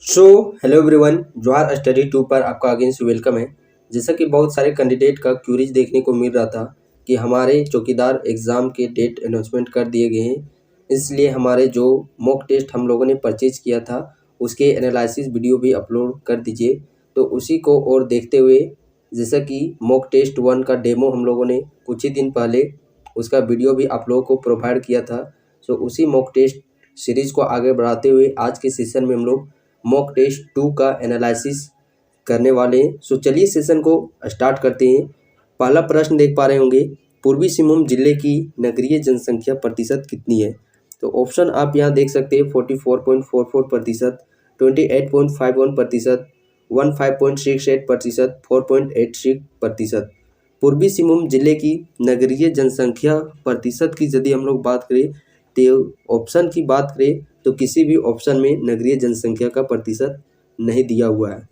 So hello everyone, जोहार study to पर आपका अगेन से वेलकम है। जैसा कि बहुत सारे कैंडिडेट का क्यूरीज देखने को मिल रहा था कि हमारे चौकीदार एग्ज़ाम के डेट अनाउंसमेंट कर दिए गए हैं, इसलिए हमारे जो मॉक टेस्ट हम लोगों ने परचेज किया था उसके एनालिसिस वीडियो भी अपलोड कर दीजिए। तो उसी को और देखते हुए, जैसा कि मॉक टेस्ट 1 का डेमो हम लोगों ने कुछ ही दिन पहले उसका वीडियो भी आप लोगों को प्रोवाइड किया था। सो उसी मॉक टेस्ट सीरीज़ को आगे बढ़ाते हुए आज के सेशन में हम लोग मॉक टेस्ट 2 का एनालिसिस करने वाले हैं। सो चलिए सेशन को स्टार्ट करते हैं। पहला प्रश्न देख पा रहे होंगे, पूर्वी सिंहभूम जिले की नगरीय जनसंख्या प्रतिशत कितनी है। तो ऑप्शन आप यहाँ देख सकते हैं 44.44%, 28.51%, 15.68%, 4.86%। पूर्वी सिंहभूम जिले की नगरीय जनसंख्या प्रतिशत की यदि हम लोग बात करें तो ऑप्शन की बात करें तो किसी भी ऑप्शन में नगरीय जनसंख्या का प्रतिशत नहीं दिया हुआ है।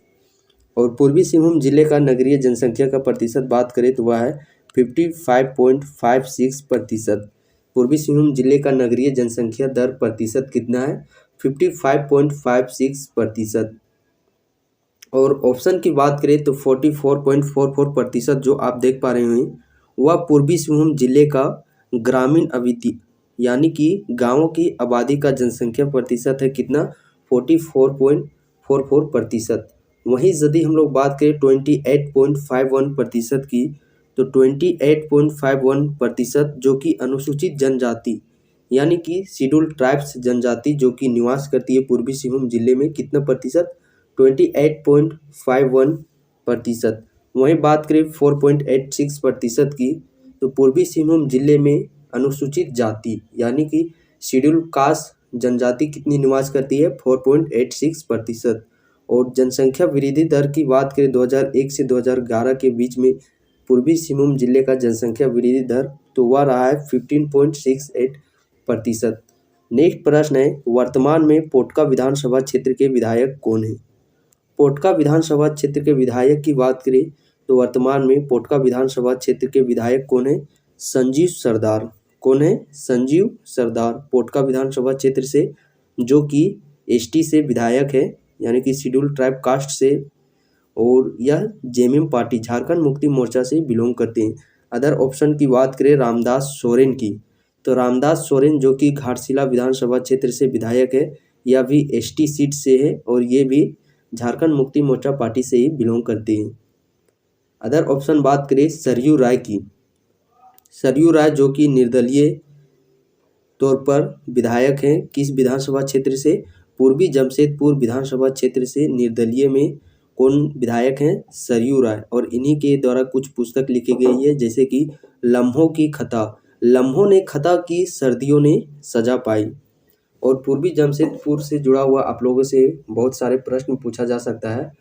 और पूर्वी सिंहभूम जिले का नगरीय जनसंख्या का प्रतिशत बात करें तो वह है 55.56%। पूर्वी सिंहभूम जिले का नगरीय जनसंख्या दर प्रतिशत कितना है, 55.56%। और ऑप्शन की बात करें तो 44.44% जो आप देख पा रहे हैं वह पूर्वी सिंहभूम जिले का ग्रामीण आबादी यानी कि गाँवों की आबादी का जनसंख्या प्रतिशत है कितना, 44.44%। वहीं यदि हम लोग बात करें 28.51% की, तो 28.51% जो कि अनुसूचित जनजाति यानी कि शेड्यूल्ड ट्राइब्स जनजाति जो कि निवास करती है पूर्वी सिंहभूम जिले में, कितना प्रतिशत, 28.51%। वहीं बात करें 4.86% की, तो पूर्वी सिंहभूम जिले में अनुसूचित जाति यानी कि शेड्यूल कास्ट जनजाति कितनी निवास करती है, 4.86%। और जनसंख्या वृद्धि दर की बात करें 2001 से 2011 के बीच में पूर्वी सिंहभूम जिले का जनसंख्या वृद्धि दर तो वह रहा है 15.68%। नेक्स्ट प्रश्न है, वर्तमान में पोटका विधानसभा क्षेत्र के विधायक कौन है। पोटका विधानसभा क्षेत्र के विधायक की बात करें तो वर्तमान में पोटका विधानसभा क्षेत्र के विधायक कौन है, संजीव सरदार। कौन है, संजीव सरदार, पोटका विधानसभा क्षेत्र से, जो कि एसटी से विधायक है यानी कि शेड्यूल ट्राइब कास्ट से, और यह जेएमएम पार्टी झारखंड मुक्ति मोर्चा से बिलोंग करते हैं। अदर ऑप्शन की बात करें रामदास सोरेन की, तो रामदास सोरेन जो कि घाटशिला विधानसभा क्षेत्र से विधायक है, यह भी एसटी सीट से है और ये भी झारखंड मुक्ति मोर्चा पार्टी से ही बिलोंग करते हैं। अदर ऑप्शन बात करें सरयू राय की, सरयू राय जो कि निर्दलीय तौर पर विधायक हैं, किस विधानसभा क्षेत्र से, पूर्वी जमशेदपुर विधानसभा क्षेत्र से निर्दलीय में कौन विधायक हैं, सरयू राय। और इन्हीं के द्वारा कुछ पुस्तक लिखी गई है जैसे कि लम्हों की खता, लम्हों ने खता की सर्दियों ने सजा पाई। और पूर्वी जमशेदपुर से जुड़ा हुआ आप लोगों से बहुत सारे प्रश्न पूछा जा सकता है।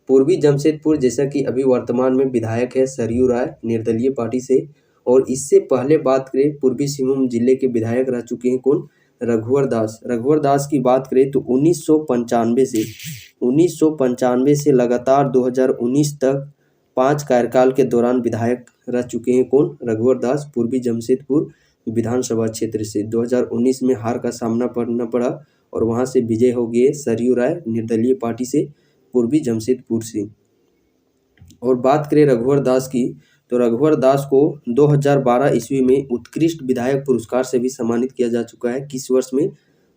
पूर्वी जमशेदपुर जैसा कि अभी वर्तमान में विधायक है सरयू राय निर्दलीय पार्टी से, और इससे पहले बात करें पूर्वी सिंहभूम जिले के विधायक रह चुके हैं कौन, रघुवर दास। रघुवर दास की बात करें तो 1995 से लगातार 2019 तक 5 कार्यकाल के दौरान विधायक रह चुके हैं कौन, रघुवर दास, पूर्वी जमशेदपुर विधानसभा क्षेत्र से। 2019 में हार का सामना करना पड़ा और वहां से विजय हो गए सरयू राय निर्दलीय पार्टी से पूर्वी जमशेदपुर से। और बात करें रघुवर दास की, तो रघुवर दास को 2012 ईस्वी में उत्कृष्ट विधायक पुरस्कार से भी सम्मानित किया जा चुका है। किस वर्ष में,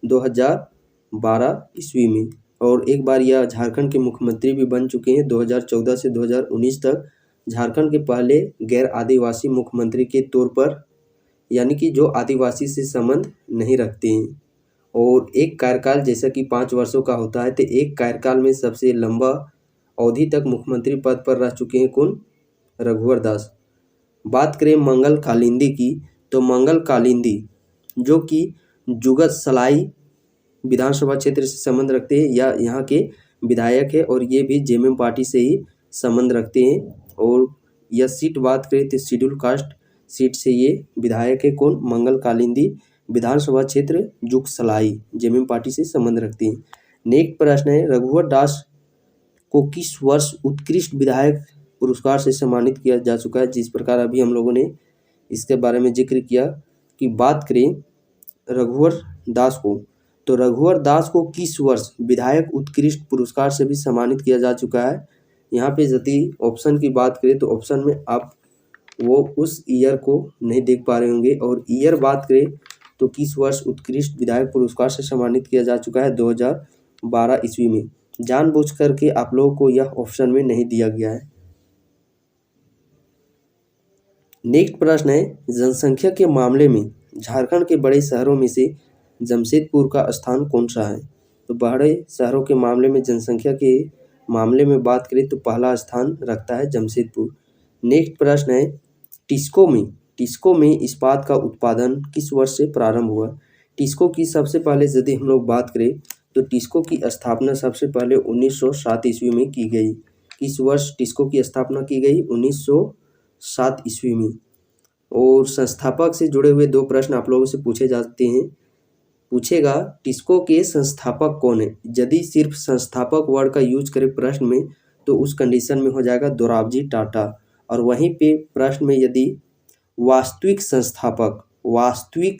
2012 ईस्वी में। और एक बार यह झारखंड के मुख्यमंत्री भी बन चुके हैं। 2014 से 2019 तक झारखंड के पहले गैर आदिवासी मुख्यमंत्री के तौर पर, यानी कि जो आदिवासी से संबंध नहीं रखते हैं। और एक कार्यकाल जैसा कि 5 वर्षों का होता है, तो एक कार्यकाल में सबसे लंबा अवधि तक मुख्यमंत्री पद पर रह चुके हैं कौन, रघुवर दास। बात करें मंगल कालिंदी की, तो मंगल कालिंदी जो कि जुगत सलाई विधानसभा क्षेत्र से संबंध रखते हैं या यहाँ के विधायक है, और ये भी जेएमएम पार्टी से ही संबंध रखते हैं। और यह सीट बात करें तो शेड्यूल कास्ट सीट से ये विधायक है कौन, मंगल कालिंदी, विधानसभा क्षेत्र जुगसलाई, जेएमएम पार्टी से संबंध रखते हैं। नेक्स्ट प्रश्न है, रघुवर दास को किस वर्ष उत्कृष्ट विधायक पुरस्कार से सम्मानित किया जा चुका है। जिस प्रकार अभी हम लोगों ने इसके बारे में जिक्र किया कि बात करें रघुवर दास को, तो रघुवर दास को किस वर्ष विधायक उत्कृष्ट पुरस्कार से भी सम्मानित किया जा चुका है। यहाँ पे यदि ऑप्शन की बात करें तो ऑप्शन में आप वो उस ईयर को नहीं देख पा रहे होंगे, और ईयर बात करें तो किस वर्ष उत्कृष्ट विधायक पुरस्कार से सम्मानित किया जा चुका है, 2012 ईस्वी में। जानबूझ करके आप लोगों को यह ऑप्शन में नहीं दिया गया है। नेक्स्ट प्रश्न है, जनसंख्या के मामले में झारखंड के बड़े शहरों में से जमशेदपुर का स्थान कौन सा है। तो बड़े शहरों के मामले में जनसंख्या के मामले में बात करें तो पहला स्थान रखता है जमशेदपुर। नेक्स्ट प्रश्न है, टिस्को में इस्पात का उत्पादन किस वर्ष से प्रारंभ हुआ। टिस्को की सबसे पहले यदि हम लोग बात करें तो टिस्को की स्थापना सबसे पहले 1907 ईस्वी में की गई। किस वर्ष टिस्को की स्थापना की गई, 1907 ईस्वी में। और संस्थापक से जुड़े हुए 2 प्रश्न आप लोगों से पूछे जाते हैं। पूछेगा टिस्को के संस्थापक कौन है। यदि सिर्फ संस्थापक वर्ड का यूज करें प्रश्न में तो उस कंडीशन में हो जाएगा दोराबजी टाटा। और वहीं पे प्रश्न में यदि वास्तविक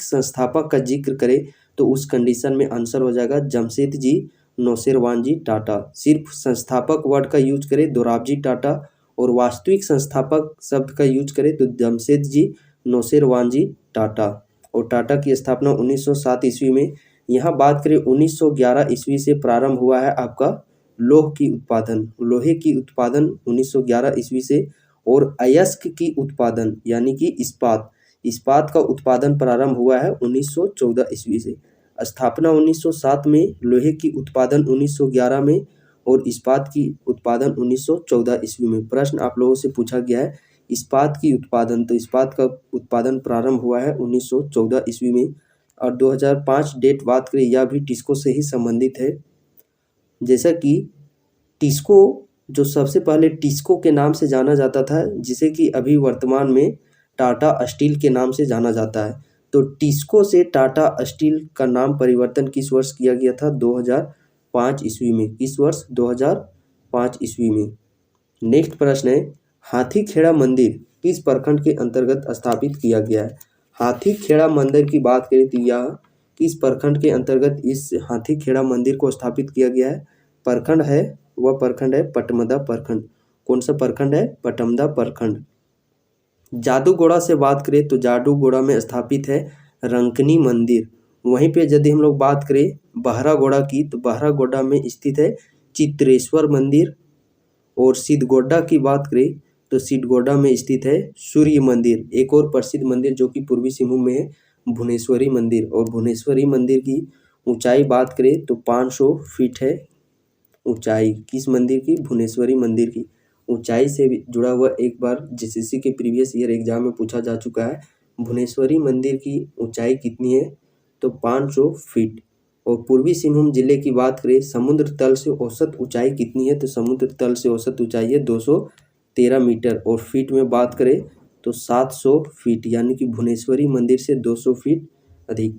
संस्थापक का जिक्र करें तो उस कंडीशन में आंसर हो जाएगा जमशेदजी नौसेरवानजी टाटा। सिर्फ संस्थापक वर्ड का यूज करें दोराबजी टाटा, और वास्तविक संस्थापक शब्द का यूज करें तो जमशेदजी नौसेरवानजी टाटा। और टाटा की स्थापना 1907 ईस्वी में। यहाँ बात करें 1911 ईस्वी से प्रारंभ हुआ है आपका लोहे की उत्पादन 1911 ईस्वी से, और अयस्क की उत्पादन यानी कि इस्पात का उत्पादन प्रारंभ हुआ है 1914 ईस्वी से। स्थापना 1907 में, लोहे की उत्पादन 1911 में, और इस्पात की उत्पादन 1914 ईस्वी में। प्रश्न आप लोगों से पूछा गया है इस्पात की उत्पादन, तो इस्पात का उत्पादन प्रारंभ हुआ है 1914 ईस्वी में। और 2005 डेट बात करें, यह भी टिस्को से ही संबंधित है। जैसा कि टिस्को जो सबसे पहले टिस्को के नाम से जाना जाता था, जिसे कि अभी वर्तमान में टाटा स्टील के नाम से जाना जाता है। तो टिस्को से टाटा स्टील का नाम परिवर्तन किस वर्ष किया गया था, 2005 ईस्वी में। किस वर्ष, 2005 ईस्वी में। नेक्स्ट प्रश्न है, हाथीखेड़ा मंदिर किस प्रखंड के अंतर्गत स्थापित किया गया है। हाथीखेड़ा मंदिर की बात करें तो यह किस प्रखंड के अंतर्गत इस हाथीखेड़ा मंदिर को स्थापित किया गया है। प्रखंड है, वह प्रखंड है पटमदा प्रखंड। कौन सा प्रखंड है, पटमदा प्रखंड। जादूगोड़ा से बात करें तो जादूगोड़ा में स्थापित है रंकनी मंदिर। वहीं पे यदि हम लोग बात करें बहरागोड़ा की तो बहरागोड़ा में स्थित है चित्रेश्वर मंदिर। और सिद्धगोड्डा की बात करें तो सिद्धगोड्डा में स्थित है सूर्य मंदिर। एक और प्रसिद्ध मंदिर जो कि पूर्वी सिंहभूम में है, भुवनेश्वरी मंदिर। और भुवनेश्वरी मंदिर की ऊंचाई बात करें तो 500 फीट है ऊंचाई। किस मंदिर की, भुवनेश्वरी मंदिर की। ऊंचाई से जुड़ा हुआ एक बार जेसीसी के प्रीवियस ईयर एग्जाम में पूछा जा चुका है। भुवनेश्वरी मंदिर की ऊंचाई कितनी है, तो 500 फीट। और पूर्वी सिंहभूम जिले की बात करें, समुद्र तल से औसत ऊंचाई कितनी है, तो समुद्र तल से औसत ऊंचाई है 213 मीटर। और फीट में बात करें तो 700 फीट, यानी कि भुवनेश्वरी मंदिर से 200 फीट अधिक।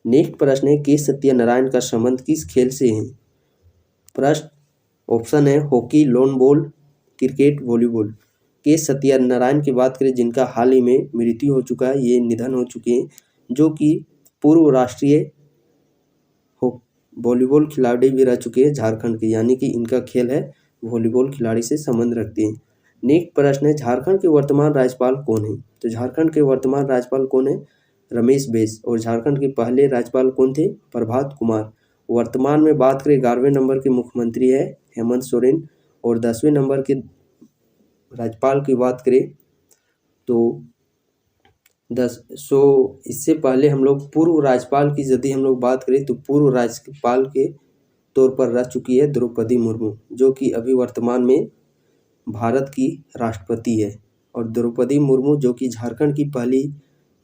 नेक्स्ट प्रश्न है, के सत्यनारायण का संबंध किस खेल से है। प्रश्न ऑप्शन है hockey, lawn ball, cricket, volleyball. के सत्यनारायण की बात करें जिनका हाल ही में मृत्यु हो चुका है, ये निधन हो चुके हैं, जो कि पूर्व राष्ट्रीय वॉलीबॉल खिलाड़ी भी रह चुके हैं झारखंड के, यानी कि इनका खेल है वॉलीबॉल खिलाड़ी से संबंध रखते हैं। नेक्स्ट प्रश्न है, झारखंड के वर्तमान राज्यपाल कौन है। तो झारखंड के वर्तमान राज्यपाल कौन है, रमेश बैस। और झारखंड के पहले राज्यपाल कौन थे, प्रभात कुमार। वर्तमान में बात करें 11वें नंबर के मुख्यमंत्री है हेमंत सोरेन। और 10वें नंबर के राज्यपाल की बात करें तो इससे पहले हम लोग पूर्व राज्यपाल की यदि हम लोग बात करें तो पूर्व राज्यपाल के तौर पर रह चुकी है द्रौपदी मुर्मू, जो कि अभी वर्तमान में भारत की राष्ट्रपति है। और द्रौपदी मुर्मू जो कि झारखंड की पहली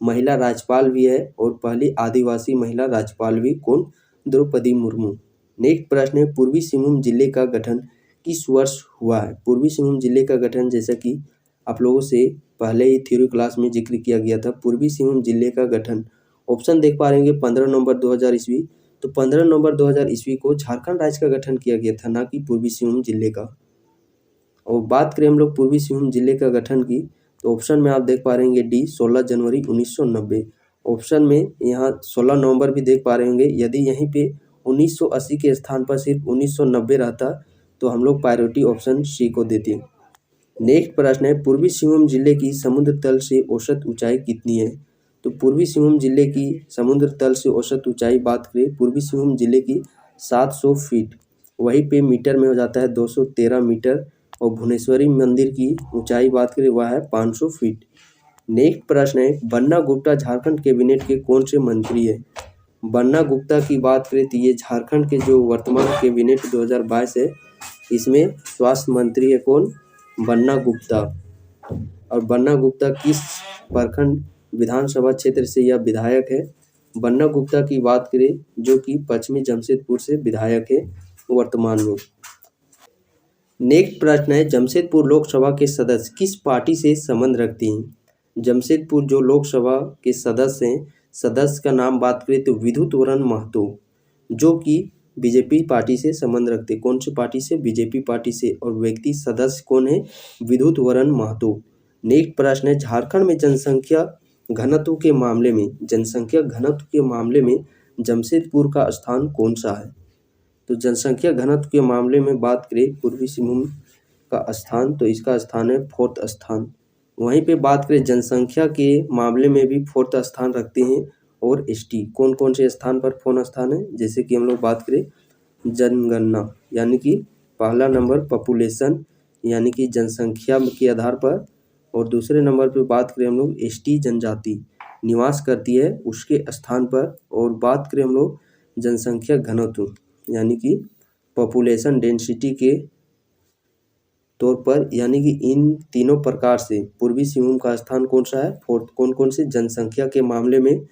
महिला राज्यपाल भी है और पहली आदिवासी महिला राज्यपाल भी। कौन, द्रौपदी मुर्मू। नेक्स्ट प्रश्न है, पूर्वी सिंहभूम जिले का गठन किस वर्ष हुआ है। पूर्वी सिंहभूम जिले का गठन, जैसा कि आप लोगों से पहले ही थ्योरी क्लास में जिक्र किया गया था, पूर्वी सिंहभूम जिले का गठन ऑप्शन देख पा रहे हैं 15 नवंबर 2000 ईस्वी। तो 15 नवंबर 2000 ईस्वी को झारखंड राज्य का गठन किया गया था, ना कि पूर्वी सिंहभूम जिले का। और बात करें हम लोग पूर्वी सिंहभूम जिले का गठन की तो ऑप्शन में आप देख पा रहे हैं डी 16 जनवरी 1990। ऑप्शन में यहाँ 16 नवंबर भी देख पा रहे होंगे। यदि यहीं पे 1980 के स्थान पर सिर्फ 1990 रहता तो हम लोग प्रायोरिटी ऑप्शन सी को देते। नेक्स्ट प्रश्न है, पूर्वी सिंहभूम जिले की समुद्र तल से औसत ऊंचाई कितनी है? तो पूर्वी सिंहभूम जिले की समुद्र तल से औसत ऊंचाई बात करें पूर्वी सिंहभूम जिले की 700 फीट, वहीं पे मीटर में हो जाता है 213 मीटर। और भुवनेश्वरी मंदिर की ऊंचाई बात करें वह है 500 फीट। नेक्स्ट प्रश्न है, बन्ना गुप्ता झारखंड कैबिनेट के कौन से मंत्री है? बन्ना गुप्ता की बात करें तो ये झारखंड के जो वर्तमान कैबिनेट 2022 है, इसमें स्वास्थ्य मंत्री है कौन? बन्ना गुप्ता। और बन्ना गुप्ता किस प्रखंड विधानसभा क्षेत्र से यह विधायक है? बन्ना गुप्ता की बात करें जो कि पश्चिमी जमशेदपुर से विधायक है वर्तमान में। नेक्स्ट प्रश्न है, जमशेदपुर लोकसभा के सदस्य किस पार्टी से संबंध रखते हैं? जमशेदपुर जो लोकसभा के सदस्य हैं, सदस्य का नाम बात करें तो विद्युत वरण महतो, जो कि बीजेपी पार्टी से संबंध रखते। कौन सी पार्टी से? बीजेपी पार्टी से। और व्यक्ति सदस्य कौन है? विद्युत वरण महतो। नेक्स्ट प्रश्न है, झारखंड में जनसंख्या घनत्व के मामले में जमशेदपुर का स्थान कौन सा है? तो जनसंख्या घनत्व के मामले में बात करें पूर्वी सिंहभूम का स्थान, तो इसका स्थान है 4th स्थान। वहीं पे बात करें जनसंख्या के मामले में भी 4th स्थान रखते हैं। और एसटी कौन कौन से स्थान पर 4th स्थान है? जैसे कि हम लोग बात करें जनगणना, यानी कि पहला नंबर पॉपुलेशन यानी कि जनसंख्या के आधार पर, और दूसरे नंबर पे बात करें हम लोग एसटी जनजाति निवास करती है उसके स्थान पर। और बात करें हम लोग जनसंख्या घनत्व यानी कि पॉपुलेशन डेंसिटी के तौर पर, यानी कि इन तीनों प्रकार से पूर्वी सिंहभूम का स्थान कौन सा है? 4th। कौन कौन से? जनसंख्या के मामले में,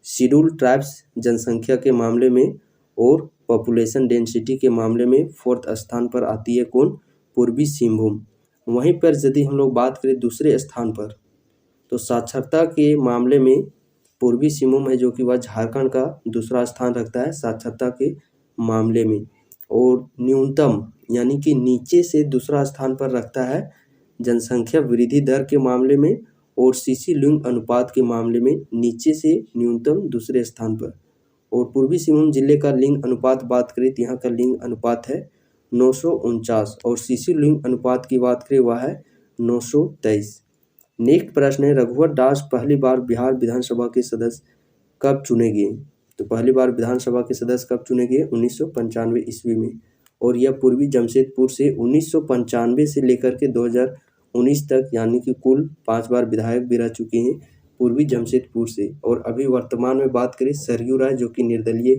शेड्यूल ट्राइब्स जनसंख्या के मामले में, और पॉपुलेशन डेंसिटी के मामले में 4th स्थान पर आती है कौन? पूर्वी सिंहभूम। वहीं पर यदि हम लोग बात करें दूसरे स्थान पर, तो साक्षरता के मामले में पूर्वी सिंहभूम है जो कि वह झारखंड का दूसरा स्थान रखता है साक्षरता के मामले में। और न्यूनतम यानी कि नीचे से दूसरा स्थान पर रखता है जनसंख्या वृद्धि दर के मामले में, और सीसी लिंग अनुपात के मामले में नीचे से न्यूनतम दूसरे स्थान पर। और पूर्वी सिंहभूम जिले का लिंग अनुपात बात करें तो यहाँ का लिंग अनुपात है 949, और सीसी लिंग अनुपात की बात करें वह है 923। नेक्स्ट प्रश्न है, रघुवर दास पहली बार बिहार विधानसभा के सदस्य कब चुने गए? तो पहली बार विधानसभा के सदस्य कब चुने गए? 1995 ईस्वी में। और यह पूर्वी जमशेदपुर से 1995 से लेकर के 2019 तक, यानी कि कुल 5 बार विधायक भी रह चुके हैं पूर्वी जमशेदपुर से। और अभी वर्तमान में बात करें सरयू राय जो कि निर्दलीय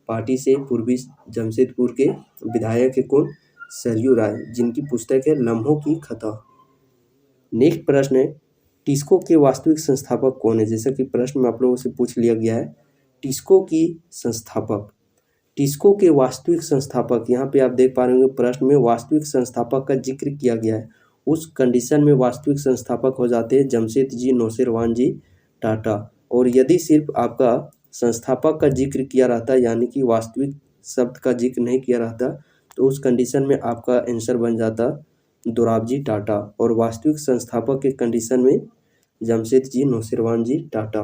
पार्टी से पूर्वी जमशेदपुर के विधायक है कौन? सरयू राय, जिनकी पुस्तक है लम्हों की खता। नेक्स्ट प्रश्न है, टिस्को के वास्तविक संस्थापक कौन है? जैसा कि प्रश्न में आप लोगों से पूछ लिया गया है, टिस्को की संस्थापक, टिस्को के वास्तविक संस्थापक, यहाँ पे आप देख पा रहे होंगे प्रश्न में वास्तविक संस्थापक का जिक्र किया गया है। उस कंडीशन में वास्तविक संस्थापक हो जाते हैं जमशेदजी नौशेरवान जी टाटा। और यदि सिर्फ आपका संस्थापक का जिक्र किया रहता यानी कि वास्तविक शब्द का जिक्र नहीं किया रहता, तो उस कंडीशन में आपका आंसर बन जाता दोराबजी टाटा। और वास्तविक संस्थापक के कंडीशन में जमशेदजी नौशेरवान जी टाटा।